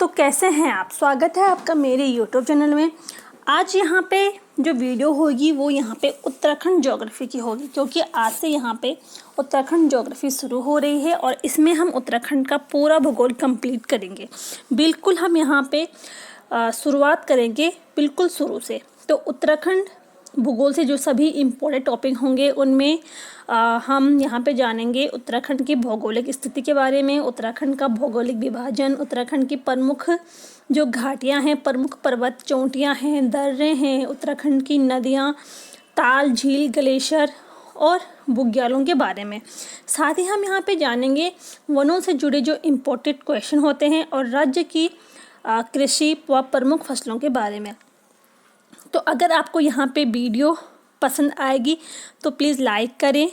तो कैसे हैं आप। स्वागत है आपका मेरे यूट्यूब चैनल में। आज यहाँ पे जो वीडियो होगी वो यहाँ पे उत्तराखंड ज्योग्राफी की होगी, क्योंकि आज से यहाँ पे उत्तराखंड ज्योग्राफी शुरू हो रही है और इसमें हम उत्तराखंड का पूरा भूगोल कंप्लीट करेंगे। बिल्कुल हम यहाँ पे शुरुआत करेंगे बिल्कुल शुरू से। तो उत्तराखंड भूगोल से जो सभी इम्पोर्टेंट टॉपिक होंगे उनमें हम यहाँ पे जानेंगे उत्तराखंड की भौगोलिक स्थिति के बारे में, उत्तराखंड का भौगोलिक विभाजन, उत्तराखंड की प्रमुख जो घाटियाँ हैं, प्रमुख पर्वत चोटियाँ हैं, दर्रे हैं, उत्तराखंड की नदियाँ, ताल, झील, ग्लेशियर और बुग्यालों के बारे में। साथ ही हम यहाँ पे जानेंगे वनों से जुड़े जो इम्पोर्टेंट क्वेश्चन होते हैं और राज्य की कृषि व प्रमुख फसलों के बारे में। तो अगर आपको यहाँ पे वीडियो पसंद आएगी तो प्लीज़ लाइक करें,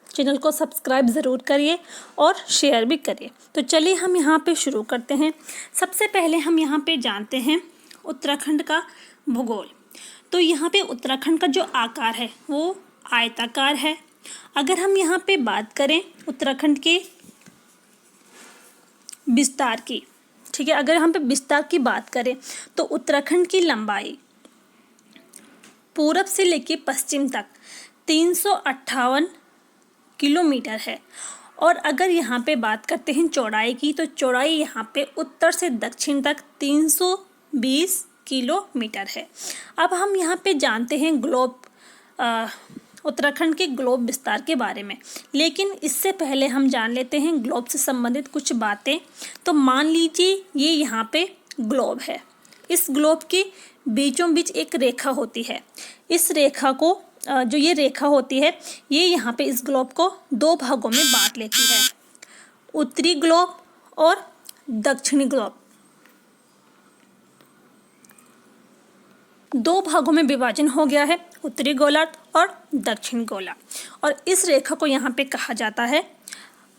चैनल को सब्सक्राइब ज़रूर करिए और शेयर भी करिए। तो चलिए हम यहाँ पे शुरू करते हैं। सबसे पहले हम यहाँ पे जानते हैं उत्तराखंड का भूगोल। तो यहाँ पे उत्तराखंड का जो आकार है वो आयताकार है। अगर हम यहाँ पे बात करें उत्तराखंड के विस्तार की, ठीक है, अगर हम पे विस्तार की बात करें तो उत्तराखंड की लंबाई पूरब से लेके पश्चिम तक 358 किलोमीटर है। और अगर यहाँ पे बात करते हैं चौड़ाई की, तो चौड़ाई यहाँ पे उत्तर से दक्षिण तक 320 किलोमीटर है। अब हम यहाँ पे जानते हैं उत्तराखंड के ग्लोब विस्तार के बारे में, लेकिन इससे पहले हम जान लेते हैं ग्लोब से संबंधित कुछ बातें। तो मान लीजिए ये यहाँ पे ग्लोब है, इस ग्लोब के बीचों बीच एक रेखा होती है। इस रेखा को जो ये रेखा होती है ये यहाँ पे इस ग्लोब को दो भागों में बांट लेती है, उत्तरी ग्लोब और दक्षिणी ग्लोब। दो भागों में विभाजन हो गया है, उत्तरी गोलार्ध और दक्षिण गोलार्ध। और इस रेखा को यहाँ पे कहा जाता है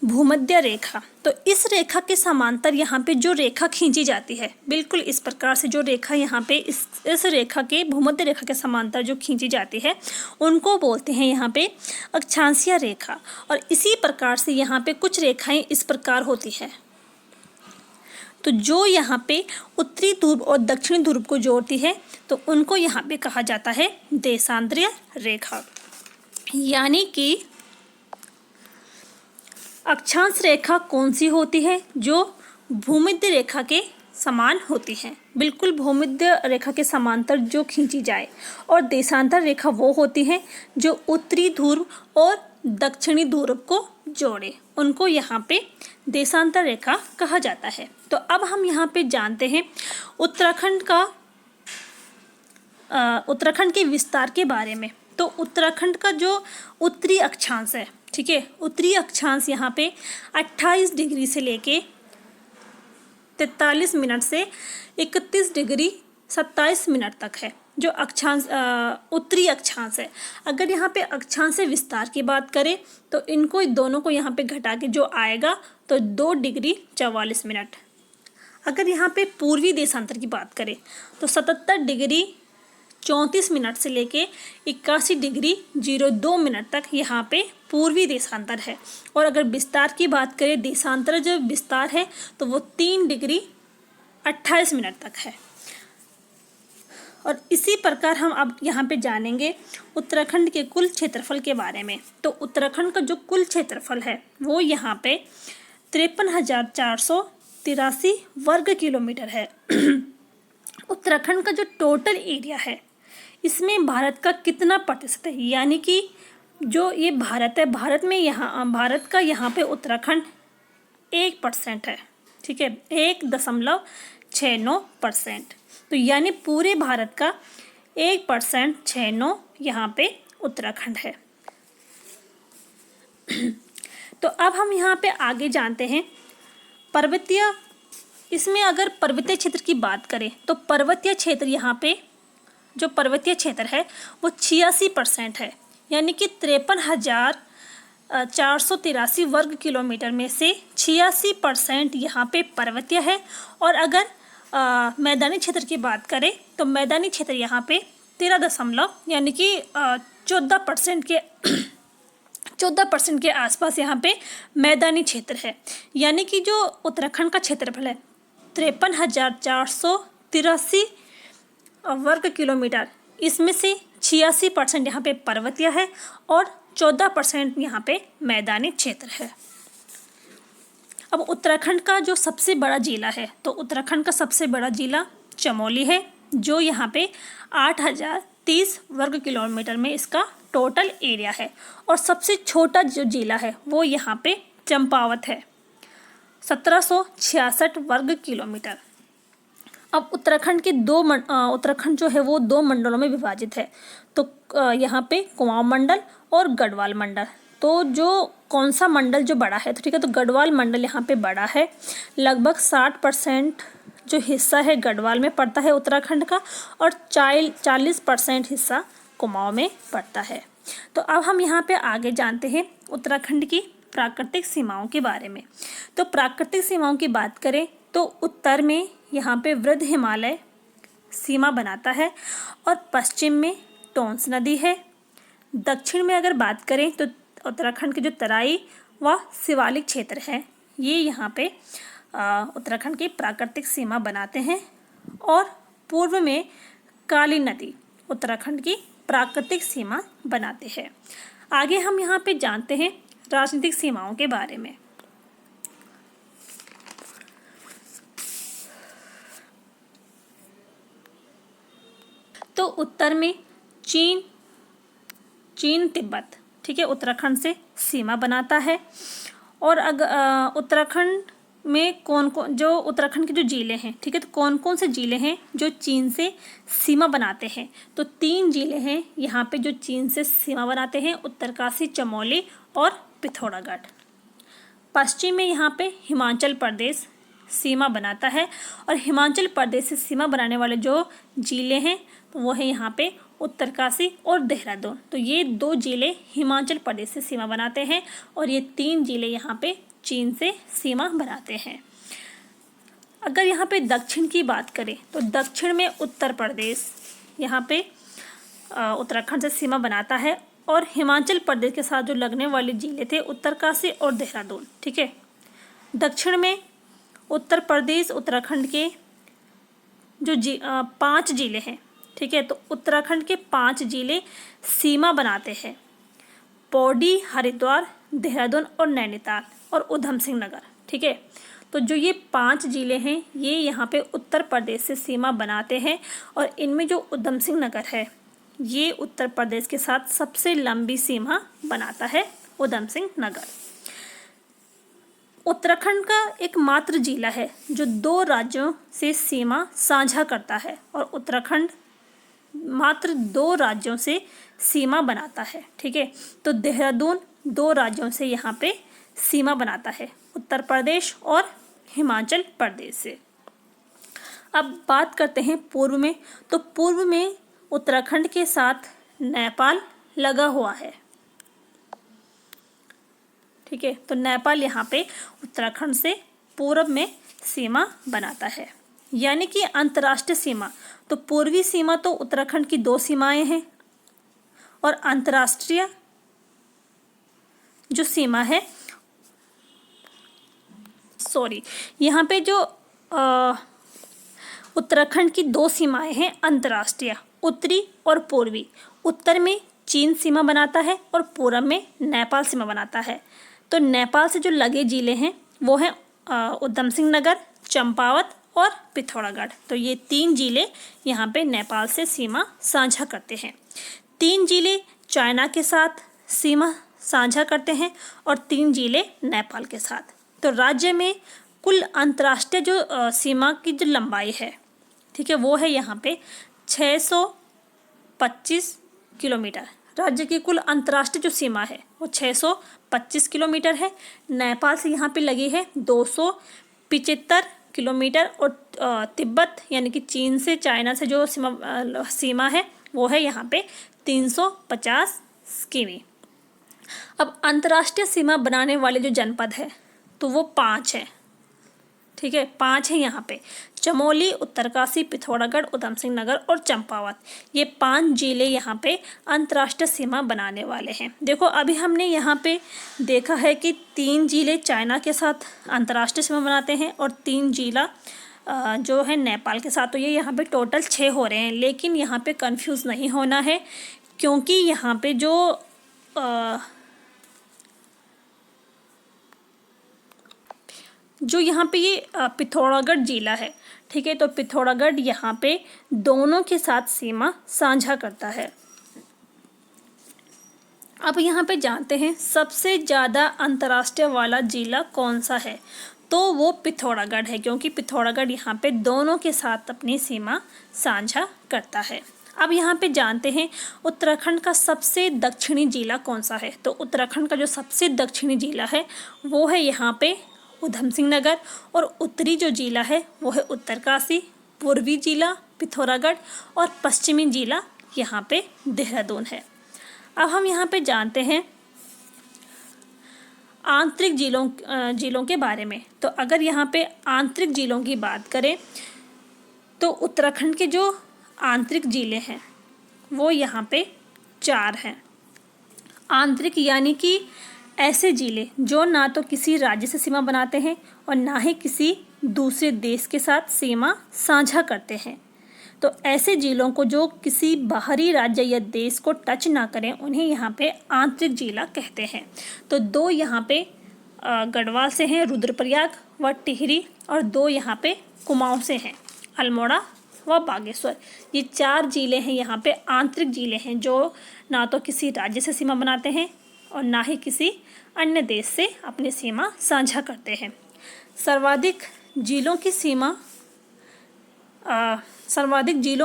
भूमध्य रेखा। तो इस रेखा के समांतर यहाँ पे जो रेखा खींची जाती है, बिल्कुल इस प्रकार से जो रेखा यहाँ पे इस रेखा के भूमध्य रेखा के समांतर जो खींची जाती है उनको बोलते हैं यहाँ पे अक्षांशीय रेखा। और इसी प्रकार से यहाँ पे कुछ रेखाएं इस प्रकार होती है, तो जो यहाँ पे उत्तरी ध्रुव और दक्षिणी ध्रुव को जोड़ती है तो उनको यहाँ पे कहा जाता है देशांतरीय रेखा। यानी कि अक्षांश रेखा कौन सी होती है? जो भूमध्य रेखा के समान होती है, बिल्कुल भूमध्य रेखा के समांतर जो खींची जाए। और देशांतर रेखा वो होती है जो उत्तरी ध्रुव और दक्षिणी ध्रुव को जोड़े, उनको यहाँ पे देशांतर रेखा कहा जाता है। तो अब हम यहाँ पे जानते हैं उत्तराखंड के विस्तार के बारे में। तो उत्तराखंड का जो उत्तरी अक्षांश है, ठीक है, उत्तरी अक्षांश यहाँ पे 28 डिग्री से लेके 43 मिनट से 31 डिग्री 27 मिनट तक है, जो अक्षांश उत्तरी अक्षांश है। अगर यहाँ पे अक्षांश से विस्तार की बात करें तो इनको दोनों को यहाँ पे घटा के जो आएगा तो 2 डिग्री 44 मिनट। अगर यहाँ पे पूर्वी देशांतर की बात करें तो 77 डिग्री 34 मिनट से लेके 81 डिग्री 02 मिनट तक यहाँ पे पूर्वी देशांतर है। और अगर विस्तार की बात करें, देशांतर जो विस्तार है तो वो 3 डिग्री 28 मिनट तक है। और इसी प्रकार हम अब यहाँ पे जानेंगे उत्तराखंड के कुल क्षेत्रफल के बारे में। तो उत्तराखंड का जो कुल क्षेत्रफल है वो यहाँ पे 53,483 वर्ग किलोमीटर है। उत्तराखंड का जो टोटल एरिया है इसमें भारत का कितना प्रतिशत है? यानी कि जो ये भारत है, भारत का यहाँ पे उत्तराखंड 1% है, ठीक है, 1.69%। तो यानी पूरे भारत का 1.69 यहाँ पे उत्तराखंड है। तो अब हम यहाँ पे आगे जानते हैं इसमें अगर पर्वतीय क्षेत्र की बात करें तो पर्वतीय क्षेत्र यहाँ पे जो पर्वतीय क्षेत्र है वो 86% है। यानी कि 53,483 वर्ग किलोमीटर में से 86% यहाँ पे पर्वतीय है। और अगर मैदानी क्षेत्र की बात करें तो मैदानी क्षेत्र यहाँ पे 13 यानी कि 14% के आसपास यहाँ पे मैदानी क्षेत्र है। यानी कि जो उत्तराखंड का क्षेत्रफल है 53,483 वर्ग किलोमीटर। इसमें से 86% यहाँ पे पर्वतीय है और 14% यहाँ पे मैदानी क्षेत्र है। अब उत्तराखंड का जो सबसे बड़ा जिला है, तो उत्तराखंड का सबसे बड़ा जिला चमोली है, जो यहाँ पे 8,030 वर्ग किलोमीटर में इसका टोटल एरिया है। और सबसे छोटा जो जिला है वो यहाँ पे चंपावत है, 1766 वर्ग किलोमीटर। अब उत्तराखंड के उत्तराखंड जो है वो 2 मंडलों में विभाजित है। तो यहाँ पे कुमाऊं मंडल और गढ़वाल मंडल। तो जो कौन सा मंडल जो बड़ा है, तो ठीक है, तो गढ़वाल मंडल यहाँ पे बड़ा है। लगभग 60% जो हिस्सा है गढ़वाल में पड़ता है उत्तराखंड का, और 40% हिस्सा कुमाऊं में पड़ता है। तो अब हम यहाँ पे आगे जानते हैं उत्तराखंड की प्राकृतिक सीमाओं के बारे में। तो प्राकृतिक सीमाओं की बात करें तो उत्तर में यहाँ पे वृद्ध हिमालय सीमा बनाता है और पश्चिम में टोंस नदी है। दक्षिण में अगर बात करें तो उत्तराखंड के जो तराई व शिवालिक क्षेत्र है, ये यहाँ पे उत्तराखंड की प्राकृतिक सीमा बनाते हैं। और पूर्व में काली नदी उत्तराखंड की प्राकृतिक सीमा बनाते हैं। आगे हम यहाँ पे जानते हैं राजनीतिक सीमाओं के बारे में। तो उत्तर में चीन तिब्बत, ठीक है, उत्तराखंड से सीमा बनाता है। और उत्तराखंड में जो उत्तराखंड के जो जिले हैं, ठीक है, तो कौन कौन से जिले हैं जो चीन से सीमा बनाते हैं? तो 3 जिले हैं यहाँ पे जो चीन से सीमा बनाते हैं, उत्तरकाशी, चमोली और पिथौरागढ़। पश्चिम में यहाँ पे हिमाचल प्रदेश सीमा बनाता है, और हिमाचल प्रदेश से सीमा बनाने वाले जो जिले हैं तो वो है यहाँ पे उत्तरकाशी और देहरादून। तो ये 2 जिले हिमाचल प्रदेश से सीमा बनाते हैं, और ये 3 जिले यहाँ पे चीन से सीमा बनाते हैं। अगर यहाँ पे दक्षिण की बात करें तो दक्षिण में उत्तर प्रदेश यहाँ पे उत्तराखंड से सीमा बनाता है, और हिमाचल प्रदेश के साथ जो लगने वाले जिले थे उत्तरकाशी और देहरादून, ठीक है। दक्षिण में उत्तर प्रदेश उत्तराखंड के जो 5 जिले हैं, ठीक है, तो उत्तराखंड के 5 जिले सीमा बनाते हैं, पौड़ी, हरिद्वार, देहरादून और नैनीताल और उधम सिंह नगर, ठीक है। तो जो ये 5 जिले हैं ये यहाँ पे उत्तर प्रदेश से सीमा बनाते हैं, और इनमें जो उधम सिंह नगर है ये उत्तर प्रदेश के साथ सबसे लंबी सीमा बनाता है, उधम सिंह नगर। उत्तराखंड का एकमात्र जिला है जो 2 राज्यों से सीमा साझा करता है, और उत्तराखंड मात्र 2 राज्यों से सीमा बनाता है, ठीक है। तो देहरादून 2 राज्यों से यहाँ पे सीमा बनाता है, उत्तर प्रदेश और हिमाचल प्रदेश से। अब बात करते हैं पूर्व में। तो पूर्व में उत्तराखंड के साथ नेपाल लगा हुआ है, ठीक है। तो नेपाल यहाँ पे उत्तराखंड से पूर्व में सीमा बनाता है, यानी कि अंतर्राष्ट्रीय सीमा। तो पूर्वी सीमा तो उत्तराखंड की 2 सीमाएं हैं, और अंतर्राष्ट्रीय जो सीमा है, यहाँ पे जो उत्तराखंड की 2 सीमाएं हैं अंतर्राष्ट्रीय, उत्तरी और पूर्वी। उत्तर में चीन सीमा बनाता है और पूर्व में नेपाल सीमा बनाता है। तो नेपाल से जो लगे जिले हैं वो हैं उधम सिंह नगर, चंपावत और पिथौरागढ़। तो ये 3 जिले यहाँ पे नेपाल से सीमा साझा करते हैं। 3 जिले चाइना के साथ सीमा साझा करते हैं और 3 जिले नेपाल के साथ। तो राज्य में कुल अंतर्राष्ट्रीय जो सीमा की जो लंबाई है, ठीक है, वो है यहाँ पे 625 किलोमीटर। राज्य की कुल अंतर्राष्ट्रीय जो सीमा है वो 625 किलोमीटर है। नेपाल से यहाँ पे लगी है 275 किलोमीटर, और तिब्बत यानी कि चीन से, चाइना से जो सीमा है वो है यहाँ पे 350 किमी। अब अंतर्राष्ट्रीय सीमा बनाने वाले जो जनपद है तो वो 5 है, ठीक है, 5 है यहाँ पे। चमोली, उत्तरकाशी, पिथौरागढ़, उधम सिंह नगर और चंपावत, ये 5 जिले यहाँ पे अंतर्राष्ट्रीय सीमा बनाने वाले हैं। देखो अभी हमने यहाँ पे देखा है कि 3 जिले चाइना के साथ अंतर्राष्ट्रीय सीमा बनाते हैं और 3 जिला जो है नेपाल के साथ। तो ये यहाँ पे टोटल 6 हो रहे हैं, लेकिन यहाँ पे कंफ्यूज नहीं होना है, क्योंकि यहाँ पे जो यहाँ पे ये पिथौरागढ़ जिला है, ठीक है। तो पिथौरागढ़ यहाँ पे दोनों के साथ सीमा साझा करता है। अब यहाँ पे जानते हैं सबसे ज़्यादा अंतर्राष्ट्रीय वाला जिला कौन सा है, तो वो पिथौरागढ़ है, क्योंकि पिथौरागढ़ यहाँ पे दोनों के साथ अपनी सीमा साझा करता है। अब यहाँ पे जानते हैं उत्तराखंड का सबसे दक्षिणी जिला कौन सा है। तो उत्तराखंड का जो सबसे दक्षिणी जिला है वो है यहाँ पे उधम सिंह नगर, और उत्तरी जो जिला है वो है उत्तरकाशी, पूर्वी जिला पिथौरागढ़ और पश्चिमी जिला यहाँ पे देहरादून है। अब हम यहाँ पे जानते हैं आंतरिक जिलों के बारे में। तो अगर यहाँ पे आंतरिक जिलों की बात करें तो उत्तराखंड के जो आंतरिक जिले हैं वो यहाँ पे 4 हैं। आंतरिक यानी कि ऐसे जिले जो ना तो किसी राज्य से सीमा बनाते हैं और ना ही किसी दूसरे देश के साथ सीमा साझा करते हैं। तो ऐसे जिलों को जो किसी बाहरी राज्य या देश को टच ना करें उन्हें यहाँ पे आंतरिक जिला कहते हैं। तो 2 यहाँ पे गढ़वाल से हैं, रुद्रप्रयाग व टिहरी, और 2 यहाँ पे कुमाऊं से हैं, अल्मोड़ा व बागेश्वर। ये 4 जिले हैं यहाँ पे आंतरिक जिले हैं, जो ना तो किसी राज्य से सीमा बनाते हैं और ना ही किसी अन्य देश से अपनी सीमा साझा करते हैं। सर्वाधिक जिलों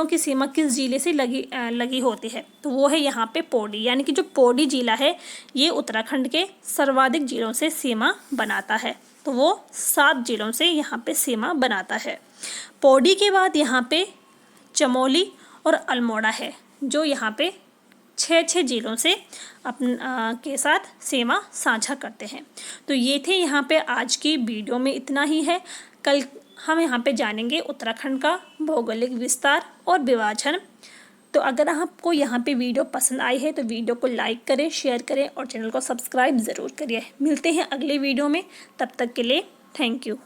की सीमा किस जिले से लगी होती है, तो वो है यहाँ पे पौड़ी, यानी कि जो पौड़ी जिला है ये उत्तराखंड के सर्वाधिक जिलों से सीमा बनाता है। तो वो 7 जिलों से यहाँ पे सीमा बनाता है। पौड़ी के बाद यहाँ पे चमोली और अल्मोड़ा है, जो यहाँ पे 6 जिलों से के साथ सीमा साझा करते हैं। तो ये थे यहाँ पे आज की वीडियो में इतना ही है। कल हम यहाँ पे जानेंगे उत्तराखंड का भौगोलिक विस्तार और विभाजन। तो अगर आपको यहाँ पे वीडियो पसंद आई है तो वीडियो को लाइक करें, शेयर करें और चैनल को सब्सक्राइब ज़रूर करिए। मिलते हैं अगले वीडियो में, तब तक के लिए थैंक यू।